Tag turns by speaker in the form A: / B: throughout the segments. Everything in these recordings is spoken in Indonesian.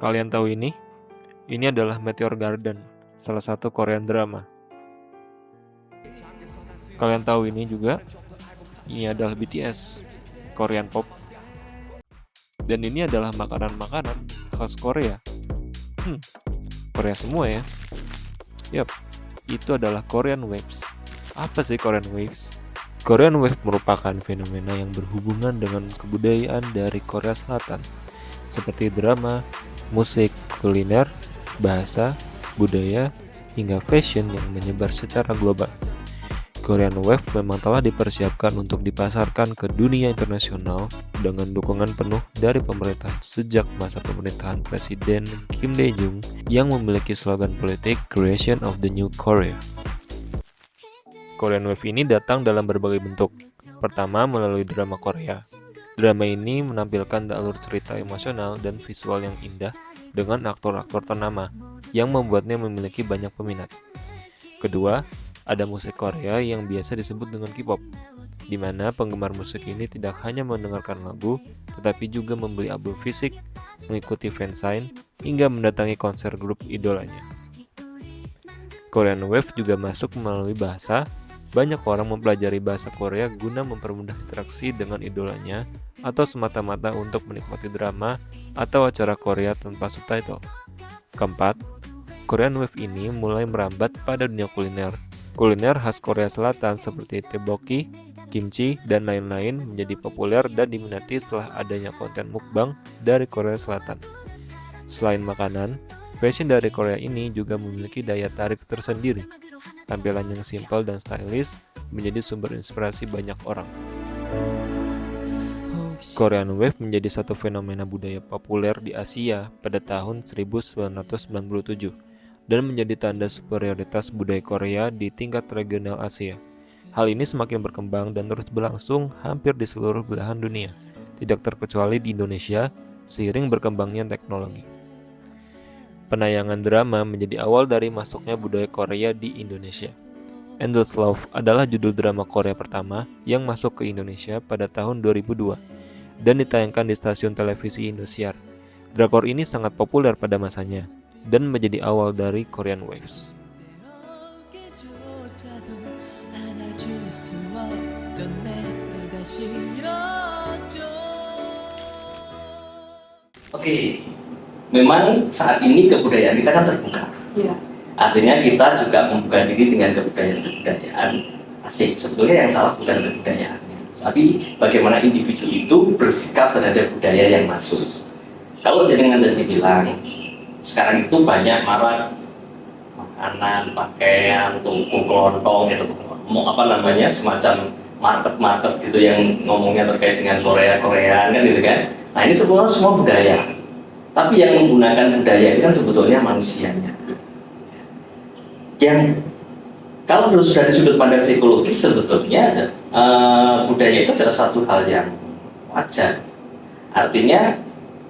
A: Kalian tahu ini? Ini adalah Meteor Garden, salah satu Korean drama. Kalian tahu ini juga? Ini adalah BTS, Korean pop. Dan ini adalah makanan-makanan khas Korea. Korea semua ya. Yap, itu adalah Korean Waves. Apa sih Korean Waves? Korean Wave merupakan fenomena yang berhubungan dengan kebudayaan dari Korea Selatan, seperti drama, musik, kuliner, bahasa, budaya, hingga fashion yang menyebar secara global. Korean Wave memang telah dipersiapkan untuk dipasarkan ke dunia internasional dengan dukungan penuh dari pemerintah sejak masa pemerintahan Presiden Kim Dae-jung yang memiliki slogan politik Creation of the New Korea. Korean Wave ini datang dalam berbagai bentuk. Pertama, melalui drama Korea. Drama ini menampilkan alur cerita emosional dan visual yang indah dengan aktor-aktor ternama yang membuatnya memiliki banyak peminat. Kedua, ada musik Korea yang biasa disebut dengan K-pop, di mana penggemar musik ini tidak hanya mendengarkan lagu, tetapi juga membeli album fisik, mengikuti fansign, hingga mendatangi konser grup idolanya. Korean Wave juga masuk melalui bahasa. Banyak orang mempelajari bahasa Korea guna mempermudah interaksi dengan idolanya atau semata-mata untuk menikmati drama atau acara Korea tanpa subtitle. Keempat, Korean Wave ini mulai merambat pada dunia kuliner. Kuliner khas Korea Selatan seperti tteokbokki, kimchi, dan lain-lain menjadi populer dan diminati setelah adanya konten mukbang dari Korea Selatan. Selain makanan, fashion dari Korea ini juga memiliki daya tarik tersendiri. Tampilan yang simpel dan stylish menjadi sumber inspirasi banyak orang. Korean Wave menjadi satu fenomena budaya populer di Asia pada tahun 1997 dan menjadi tanda superioritas budaya Korea di tingkat regional Asia. Hal ini semakin berkembang dan terus berlangsung hampir di seluruh belahan dunia, tidak terkecuali di Indonesia seiring berkembangnya teknologi. Penayangan drama menjadi awal dari masuknya budaya Korea di Indonesia. Endless Love adalah judul drama Korea pertama yang masuk ke Indonesia pada tahun 2002 dan ditayangkan di stasiun televisi Indosiar. Drakor ini sangat populer pada masanya dan menjadi awal dari Korean Waves.
B: Oke, memang saat ini kebudayaan kita kan terbuka.
C: Iya.
B: Artinya kita juga membuka diri dengan kebudayaan asing. Sebetulnya yang salah bukan kebudayaan, tapi bagaimana individu itu bersikap terhadap budaya yang masuk. Kalau jenengan tadi bilang, sekarang itu banyak marak makanan, pakaian, toko kelontong, gitu, semacam market gitu yang ngomongnya terkait dengan Korea kan gitu kan. Nah ini semua budaya. Tapi yang menggunakan budaya itu kan sebetulnya manusianya. Yang kalau terus dari sudut pandang psikologis sebetulnya budaya itu adalah satu hal yang wajar. Artinya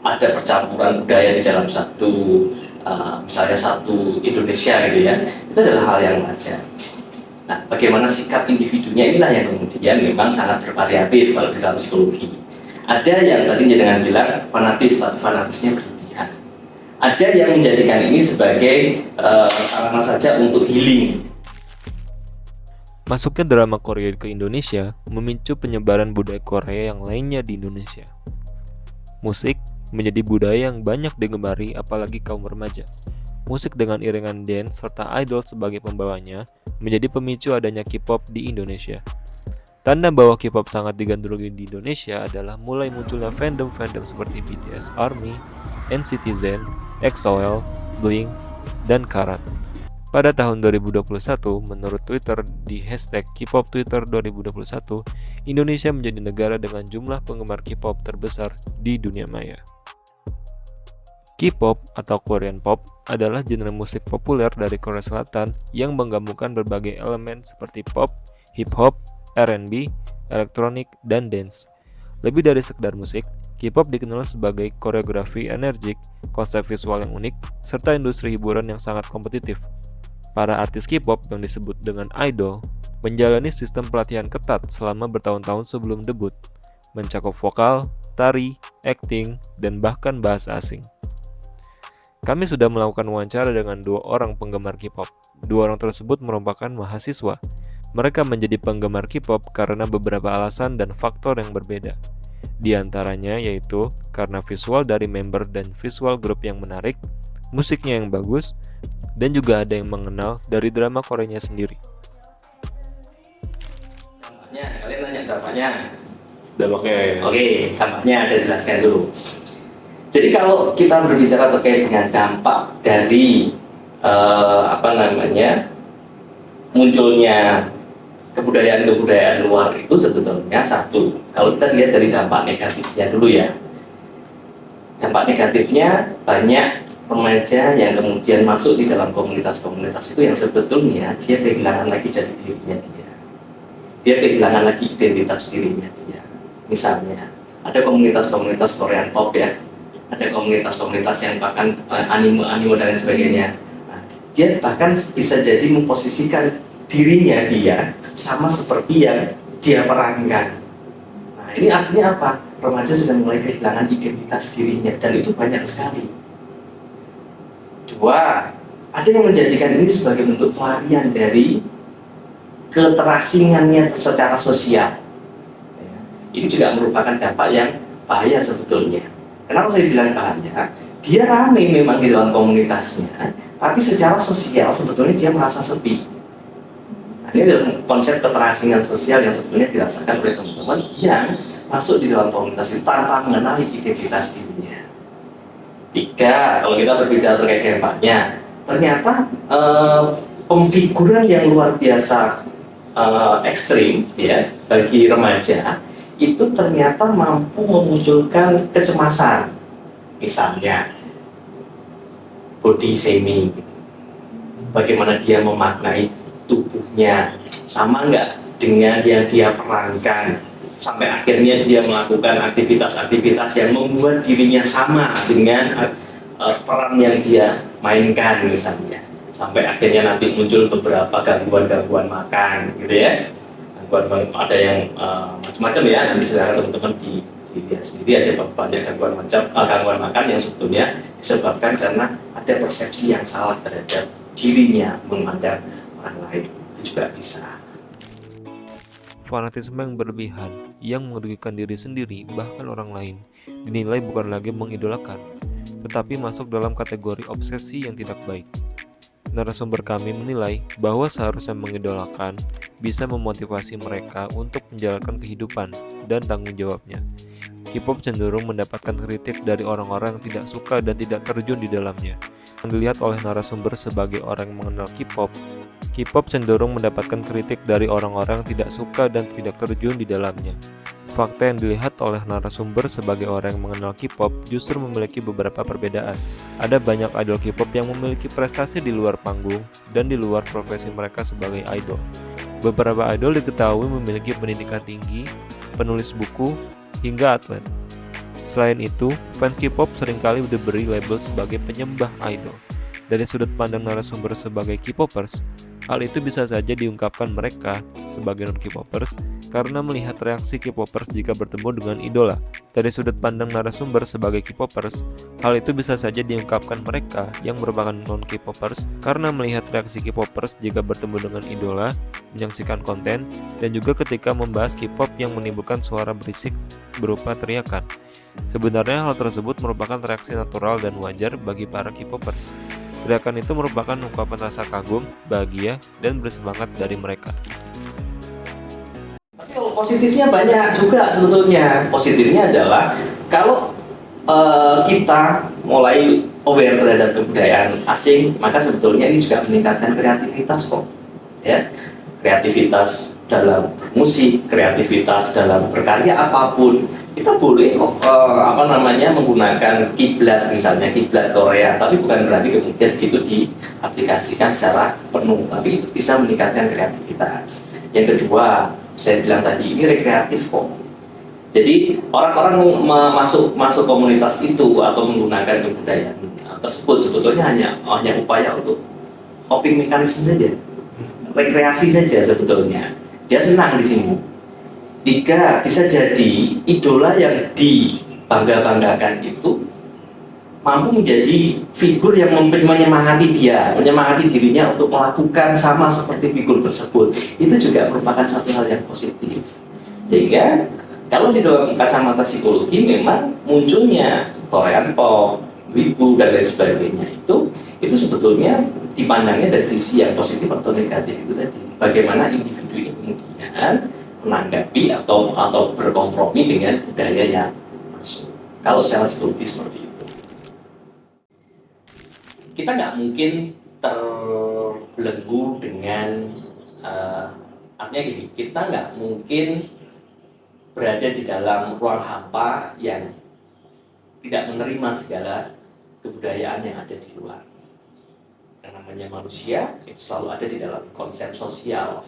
B: ada percampuran budaya di dalam misalnya satu Indonesia gitu ya, itu adalah hal yang wajar. Nah, bagaimana sikap individunya inilah yang kemudian memang sangat bervariatif kalau di dalam psikologi. Ada yang tadi dengan bilang fanatis, tapi fanatisnya berlebihan. Ada yang menjadikan ini sebagai sarana saja untuk healing.
A: Masuknya drama Korea ke Indonesia memicu penyebaran budaya Korea yang lainnya di Indonesia. Musik menjadi budaya yang banyak digemari apalagi kaum remaja. Musik dengan iringan dance serta idol sebagai pembawanya menjadi pemicu adanya K-pop di Indonesia. Tanda bahwa K-pop sangat digandrungi di Indonesia adalah mulai munculnya fandom-fandom seperti BTS Army, NCT Zen, EXO-L, Blink, dan Karat. Pada tahun 2021, menurut Twitter di hashtag K-pop Twitter 2021, Indonesia menjadi negara dengan jumlah penggemar K-pop terbesar di dunia maya. K-pop atau Korean Pop adalah genre musik populer dari Korea Selatan yang menggabungkan berbagai elemen seperti pop, hip-hop, R&B, elektronik, dan dance. Lebih dari sekedar musik, K-pop dikenal sebagai koreografi energik, konsep visual yang unik, serta industri hiburan yang sangat kompetitif. Para artis K-pop yang disebut dengan idol menjalani sistem pelatihan ketat selama bertahun-tahun sebelum debut, mencakup vokal, tari, akting, dan bahkan bahasa asing. Kami sudah melakukan wawancara dengan 2 orang penggemar K-pop. 2 orang tersebut merupakan mahasiswa. Mereka menjadi penggemar K-pop karena beberapa alasan dan faktor yang berbeda. Di antaranya yaitu karena visual dari member dan visual grup yang menarik, musiknya yang bagus, dan juga ada yang mengenal dari drama Koreanya sendiri.
B: Dampaknya, kalian nanya dampaknya.
A: Dampaknya
B: Oke, dampaknya saya jelaskan dulu. Jadi kalau kita berbicara terkait dengan dampak dari munculnya kebudayaan-kebudayaan luar itu sebetulnya satu. Kalau kita lihat dari dampak negatifnya dulu ya. Dampak negatifnya banyak remaja yang kemudian masuk di dalam komunitas-komunitas itu yang sebetulnya dia kehilangan lagi jati dirinya dia. Dia kehilangan lagi identitas dirinya dia. Misalnya ada komunitas-komunitas Korean pop ya. Ada komunitas-komunitas yang bahkan anime dan lain sebagainya. Nah, dia bahkan bisa jadi memposisikan dirinya dia sama seperti yang dia perankan. Nah, ini artinya apa? Remaja sudah mulai kehilangan identitas dirinya dan itu banyak sekali. 2, ada yang menjadikan ini sebagai bentuk pelarian dari keterasingannya secara sosial. Ini juga merupakan dampak yang bahaya sebetulnya. Kenapa saya bilang bahaya? Dia ramai memang di dalam komunitasnya, tapi secara sosial sebetulnya dia merasa sepi. Nah, ini adalah konsep keterasingan sosial yang sebetulnya dirasakan oleh teman-teman yang masuk di dalam komunitas itu tanpa mengenali identitas dirinya. 3, kalau kita berbicara terkait dampaknya, ternyata pemfiguran yang luar biasa ekstrim ya bagi remaja itu ternyata mampu memunculkan kecemasan, misalnya body shaming, bagaimana dia memaknai tubuhnya, sama nggak dengan yang dia perankan, sampai akhirnya dia melakukan aktivitas-aktivitas yang membuat dirinya sama dengan peran yang dia mainkan misalnya, sampai akhirnya nanti muncul beberapa gangguan-gangguan makan gitu ya. Ada yang macam-macam ya, nanti silakan teman-teman dilihat sendiri, ada banyak gangguan makan yang sebetulnya disebabkan karena ada persepsi yang salah terhadap dirinya memandang orang lain. Itu juga bisa.
A: Fanatisme yang berlebihan, yang merugikan diri sendiri bahkan orang lain, dinilai bukan lagi mengidolakan, tetapi masuk dalam kategori obsesi yang tidak baik. Narasumber kami menilai bahwa seharusnya mengidolakan bisa memotivasi mereka untuk menjalankan kehidupan dan tanggung jawabnya. K-pop cenderung mendapatkan kritik dari orang-orang yang tidak suka dan tidak terjun di dalamnya. Yang dilihat oleh narasumber sebagai orang yang mengenal K-pop, K-pop cenderung mendapatkan kritik dari orang-orang yang tidak suka dan tidak terjun di dalamnya. Fakta yang dilihat oleh narasumber sebagai orang yang mengenal K-pop justru memiliki beberapa perbedaan. Ada banyak idol K-pop yang memiliki prestasi di luar panggung dan di luar profesi mereka sebagai idol. Beberapa idol diketahui memiliki pendidikan tinggi, penulis buku, hingga atlet. Selain itu, fans K-pop seringkali diberi label sebagai penyembah idol. Dari sudut pandang narasumber sebagai K-popers, hal itu bisa saja diungkapkan mereka sebagai non-K-popers karena melihat reaksi K-popers jika bertemu dengan idola. Dari sudut pandang narasumber sebagai K-popers, hal itu bisa saja diungkapkan mereka yang merupakan non-K-popers karena melihat reaksi K-popers jika bertemu dengan idola, menyaksikan konten, dan juga ketika membahas K-pop yang menimbulkan suara berisik berupa teriakan. Sebenarnya hal tersebut merupakan reaksi natural dan wajar bagi para K-popers. Teriakan itu merupakan ungkapan rasa kagum, bahagia, dan bersemangat dari mereka.
B: Tapi kalau positifnya banyak juga sebetulnya. Positifnya adalah kalau kita mulai aware terhadap kebudayaan asing, maka sebetulnya ini juga meningkatkan kreativitas kok. Ya, kreativitas dalam musik, kreativitas dalam berkarya apapun. Kita boleh kok menggunakan kiblat, misalnya kiblat Korea, tapi bukan berarti kemudian itu diaplikasikan secara penuh, tapi itu bisa meningkatkan kreativitas. Yang kedua, saya bilang tadi ini rekreatif kok. Jadi orang-orang masuk komunitas itu atau menggunakan kebudayaan tersebut sebetulnya hanya upaya untuk coping mekanisme saja, rekreasi saja sebetulnya. Dia senang di sini. 3, bisa jadi idola yang dibangga-banggakan itu mampu menjadi figur yang menyemangati dirinya untuk melakukan sama seperti figur tersebut. Itu juga merupakan satu hal yang positif. Sehingga kalau di dalam kacamata psikologi memang munculnya Korean pop, wibu dan lain sebagainya itu sebetulnya dipandangnya dari sisi yang positif atau negatif itu tadi. Bagaimana individu ini kemudian menanggapi atau berkompromi dengan budaya yang masuk. Kalau secara psikologi seperti itu. Kita nggak mungkin terbelenggu dengan artinya gini, kita nggak mungkin berada di dalam ruang hampa yang tidak menerima segala kebudayaan yang ada di luar. Yang namanya manusia itu selalu ada di dalam konsep sosial,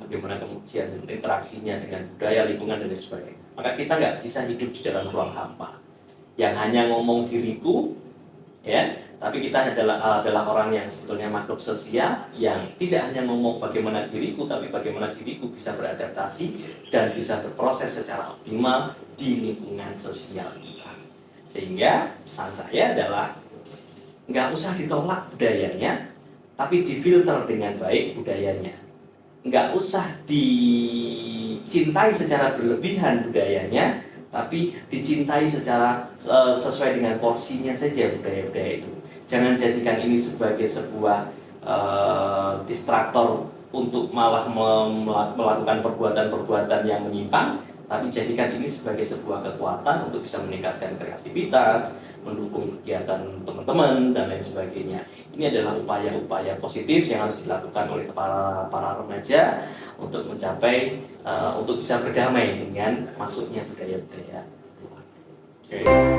B: bagaimana kemudian interaksinya dengan budaya, lingkungan dan lain sebagainya. Maka kita nggak bisa hidup di dalam ruang hampa yang hanya ngomong diriku, ya. Tapi kita adalah orang yang sebetulnya makhluk sosial yang tidak hanya ngomong bagaimana diriku, tapi bagaimana diriku bisa beradaptasi dan bisa berproses secara optimal di lingkungan sosial kita. Sehingga pesan saya adalah nggak usah ditolak budayanya, tapi difilter dengan baik budayanya. Nggak usah dicintai secara berlebihan budayanya, tapi dicintai secara sesuai dengan porsinya saja budaya-budaya itu. Jangan jadikan ini sebagai sebuah distraktor untuk malah melakukan perbuatan-perbuatan yang menyimpang, tapi jadikan ini sebagai sebuah kekuatan untuk bisa meningkatkan kreativitas, mendukung kegiatan teman-teman dan lain sebagainya. Ini adalah upaya-upaya positif yang harus dilakukan oleh para remaja untuk mencapai untuk bisa berdamai dengan masuknya budaya-budaya luar. Okay.